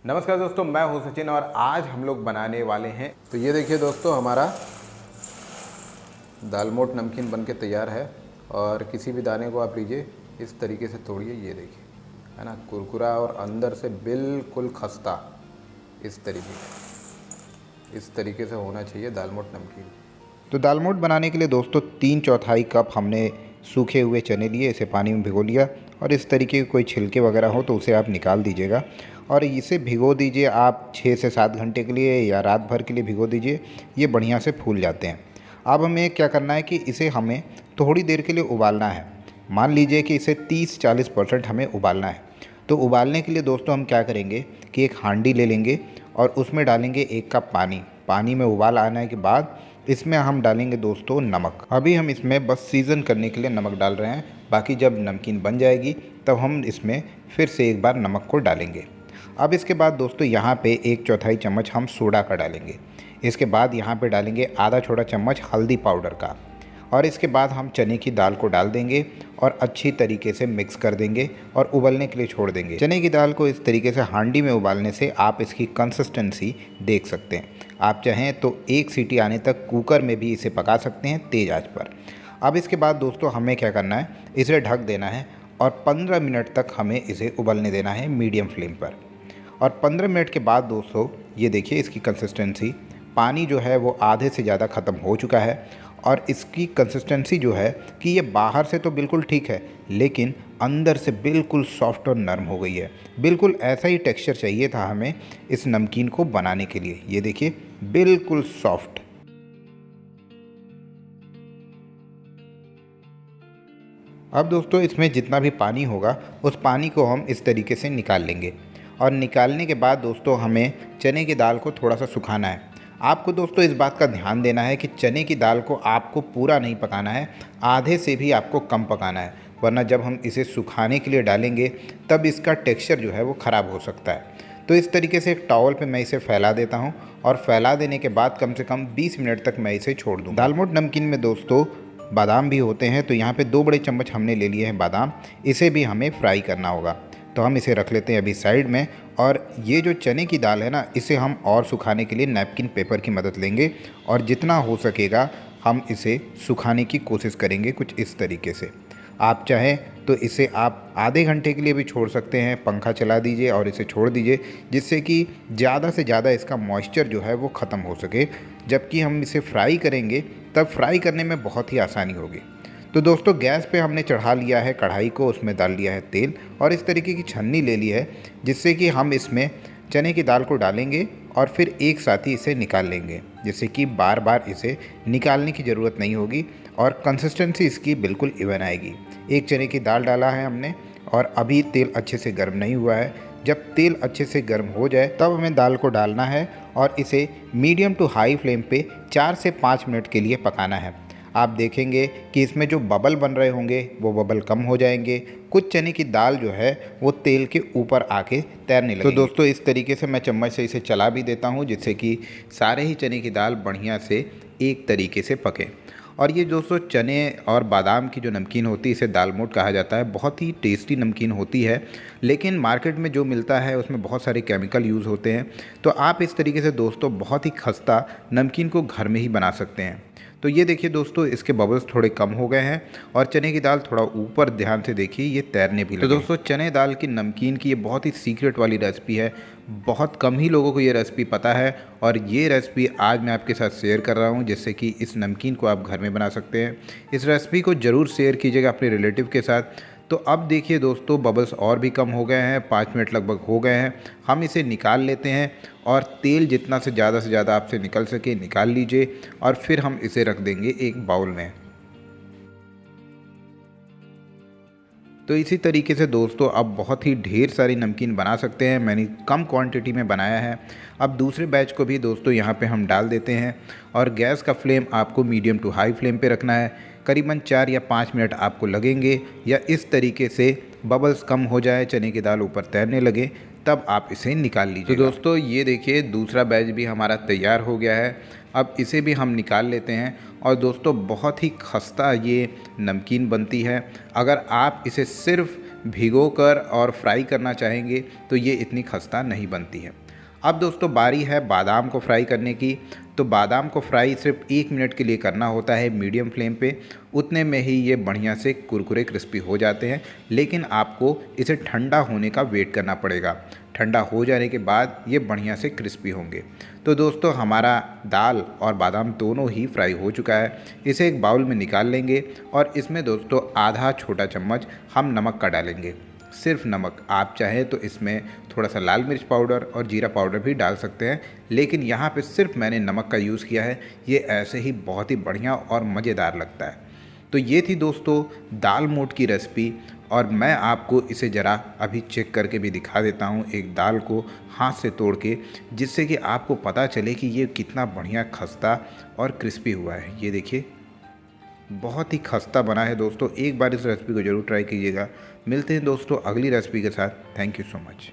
नमस्कार दोस्तों, मैं हूं सचिन और आज हम लोग बनाने वाले हैं। तो ये देखिए दोस्तों, हमारा दाल मोठ नमकीन बनके तैयार है। और किसी भी दाने को आप लीजिए, इस तरीके से तोड़िए, ये देखिए, है ना, कुरकुरा और अंदर से बिल्कुल खस्ता। इस तरीके से होना चाहिए दाल मोठ नमकीन। तो दाल मोठ बनाने के लिए दोस्तों 3/4 कप हमने सूखे हुए चने लिए, इसे पानी में भिगो लिया। और इस तरीके के कोई छिलके वगैरह हो तो उसे आप निकाल दीजिएगा और इसे भिगो दीजिए आप 6 से 7 घंटे के लिए या रात भर के लिए भिगो दीजिए। ये बढ़िया से फूल जाते हैं। अब हमें क्या करना है कि इसे हमें थोड़ी देर के लिए उबालना है। मान लीजिए कि इसे 30-40% हमें उबालना है। तो उबालने के लिए दोस्तों हम क्या करेंगे कि एक हांडी ले लेंगे और उसमें डालेंगे 1 कप पानी। पानी में उबाल आने के बाद इसमें हम डालेंगे दोस्तों नमक। अभी हम इसमें बस सीज़न करने के लिए नमक डाल रहे हैं, बाकी जब नमकीन बन जाएगी तब हम इसमें फिर से एक बार नमक को डालेंगे। अब इसके बाद दोस्तों यहाँ पे 1/4 चम्मच हम सोडा का डालेंगे। इसके बाद यहाँ पे डालेंगे आधा छोटा चम्मच हल्दी पाउडर का। और इसके बाद हम चने की दाल को डाल देंगे और अच्छी तरीके से मिक्स कर देंगे और उबलने के लिए छोड़ देंगे। चने की दाल को इस तरीके से हांडी में उबालने से आप इसकी कंसिस्टेंसी देख सकते हैं। आप चाहें तो 1 सीटी आने तक कुकर में भी इसे पका सकते हैं तेज़ आंच पर। अब इसके बाद दोस्तों हमें क्या करना है, इसे ढक देना है और 15 मिनट तक हमें इसे उबलने देना है मीडियम फ्लेम पर। और 15 मिनट के बाद दोस्तों ये देखिए, इसकी कंसिस्टेंसी, पानी जो है वो आधे से ज़्यादा ख़त्म हो चुका है। और इसकी कंसिस्टेंसी जो है कि ये बाहर से तो बिल्कुल ठीक है, लेकिन अंदर से बिल्कुल सॉफ्ट और नरम हो गई है। बिल्कुल ऐसा ही टेक्सचर चाहिए था हमें इस नमकीन को बनाने के लिए। ये देखिए, बिल्कुल सॉफ्ट। अब दोस्तों इसमें जितना भी पानी होगा उस पानी को हम इस तरीके से निकाल लेंगे। और निकालने के बाद दोस्तों हमें चने की दाल को थोड़ा सा सुखाना है। आपको दोस्तों इस बात का ध्यान देना है कि चने की दाल को आपको पूरा नहीं पकाना है, आधे से भी आपको कम पकाना है, वरना जब हम इसे सुखाने के लिए डालेंगे तब इसका टेक्सचर जो है वो ख़राब हो सकता है। तो इस तरीके से एक टॉवल पे मैं इसे फैला देता हूँ और फैला देने के बाद कम से कम 20 मिनट तक मैं इसे छोड़ दूँ। दाल मोठ नमकीन में दोस्तों बादाम भी होते हैं, तो यहाँ पे 2 बड़े चम्मच हमने ले लिए हैं बादाम। इसे भी हमें फ्राई करना होगा, तो हम इसे रख लेते हैं अभी साइड में। और ये जो चने की दाल है ना, इसे हम और सुखाने के लिए नैपकिन पेपर की मदद लेंगे और जितना हो सकेगा हम इसे सुखाने की कोशिश करेंगे कुछ इस तरीके से। आप चाहें तो इसे आप आधे घंटे के लिए भी छोड़ सकते हैं, पंखा चला दीजिए और इसे छोड़ दीजिए, जिससे कि ज़्यादा से ज़्यादा इसका मॉइस्चर जो है वो ख़त्म हो सके। जबकि हम इसे फ्राई करेंगे तब फ्राई करने में बहुत ही आसानी होगी। तो दोस्तों गैस पे हमने चढ़ा लिया है कढ़ाई को, उसमें डाल लिया है तेल और इस तरीके की छन्नी ले ली है, जिससे कि हम इसमें चने की दाल को डालेंगे और फिर एक साथ ही इसे निकाल लेंगे, जिससे कि बार बार इसे निकालने की ज़रूरत नहीं होगी और कंसिस्टेंसी इसकी बिल्कुल इवन आएगी। एक चने की दाल डाला है हमने और अभी तेल अच्छे से गर्म नहीं हुआ है। जब तेल अच्छे से गर्म हो जाए तब हमें दाल को डालना है और इसे मीडियम टू हाई फ्लेम पे 4 से 5 मिनट के लिए पकाना है। आप देखेंगे कि इसमें जो बबल बन रहे होंगे वो बबल कम हो जाएंगे। कुछ चने की दाल जो है वो तेल के ऊपर आके तैरने लगेगी। तो दोस्तों इस तरीके से मैं चम्मच से इसे चला भी देता हूँ, जिससे कि सारे ही चने की दाल बढ़िया से एक तरीके से पके। और ये दोस्तों चने और बादाम की जो नमकीन होती है इसे दाल मोठ कहा जाता है। बहुत ही टेस्टी नमकीन होती है, लेकिन मार्केट में जो मिलता है उसमें बहुत सारे केमिकल यूज़ होते हैं। तो आप इस तरीके से दोस्तों बहुत ही खस्ता नमकीन को घर में ही बना सकते हैं। तो ये देखिए दोस्तों, इसके बबल्स थोड़े कम हो गए हैं और चने की दाल थोड़ा ऊपर, ध्यान से देखिए, ये तैरने भी लगे। तो दोस्तों चने दाल की नमकीन की ये बहुत ही सीक्रेट वाली रेसिपी है। बहुत कम ही लोगों को ये रेसिपी पता है और ये रेसिपी आज मैं आपके साथ शेयर कर रहा हूँ, जिससे कि इस नमकीन को आप घर में बना सकते हैं। इस रेसिपी को ज़रूर शेयर कीजिएगा अपने रिलेटिव के साथ। तो अब देखिए दोस्तों, बबल्स और भी कम हो गए हैं, 5 मिनट लगभग हो गए हैं। हम इसे निकाल लेते हैं और तेल जितना से ज़्यादा आपसे निकल सके निकाल लीजिए और फिर हम इसे रख देंगे एक बाउल में। तो इसी तरीके से दोस्तों अब बहुत ही ढेर सारी नमकीन बना सकते हैं। मैंने कम क्वांटिटी में बनाया है। अब दूसरे बैच को भी दोस्तों यहाँ पे हम डाल देते हैं और गैस का फ्लेम आपको मीडियम टू हाई फ्लेम पे रखना है। करीबन 4 या 5 मिनट आपको लगेंगे या इस तरीके से बबल्स कम हो जाए, चने की दाल ऊपर तैरने लगे, तब आप इसे निकाल लीजिए। तो दोस्तों ये देखिए दूसरा बैच भी हमारा तैयार हो गया है। अब इसे भी हम निकाल लेते हैं। और दोस्तों बहुत ही खस्ता ये नमकीन बनती है। अगर आप इसे सिर्फ भिगोकर और फ्राई करना चाहेंगे तो ये इतनी खस्ता नहीं बनती है। अब दोस्तों बारी है बादाम को फ्राई करने की। तो बादाम को फ्राई सिर्फ 1 मिनट के लिए करना होता है मीडियम फ्लेम पे। उतने में ही ये बढ़िया से कुरकुरे क्रिस्पी हो जाते हैं। लेकिन आपको इसे ठंडा होने का वेट करना पड़ेगा। ठंडा हो जाने के बाद ये बढ़िया से क्रिस्पी होंगे। तो दोस्तों हमारा दाल और बादाम दोनों ही फ्राई हो चुका है। इसे एक बाउल में निकाल लेंगे और इसमें दोस्तों आधा छोटा चम्मच हम नमक का डालेंगे। सिर्फ नमक। आप चाहें तो इसमें थोड़ा सा लाल मिर्च पाउडर और जीरा पाउडर भी डाल सकते हैं, लेकिन यहाँ पे सिर्फ मैंने नमक का यूज़ किया है। ये ऐसे ही बहुत ही बढ़िया और मज़ेदार लगता है। तो ये थी दोस्तों दाल मोठ की रेसिपी। और मैं आपको इसे ज़रा अभी चेक करके भी दिखा देता हूँ एक दाल को हाथ से तोड़ के, जिससे कि आपको पता चले कि ये कितना बढ़िया खस्ता और क्रिस्पी हुआ है। ये देखिए बहुत ही खस्ता बना है दोस्तों। एक बार इस रेसिपी को ज़रूर ट्राई कीजिएगा। मिलते हैं दोस्तों अगली रेसिपी के साथ। Thank you so much.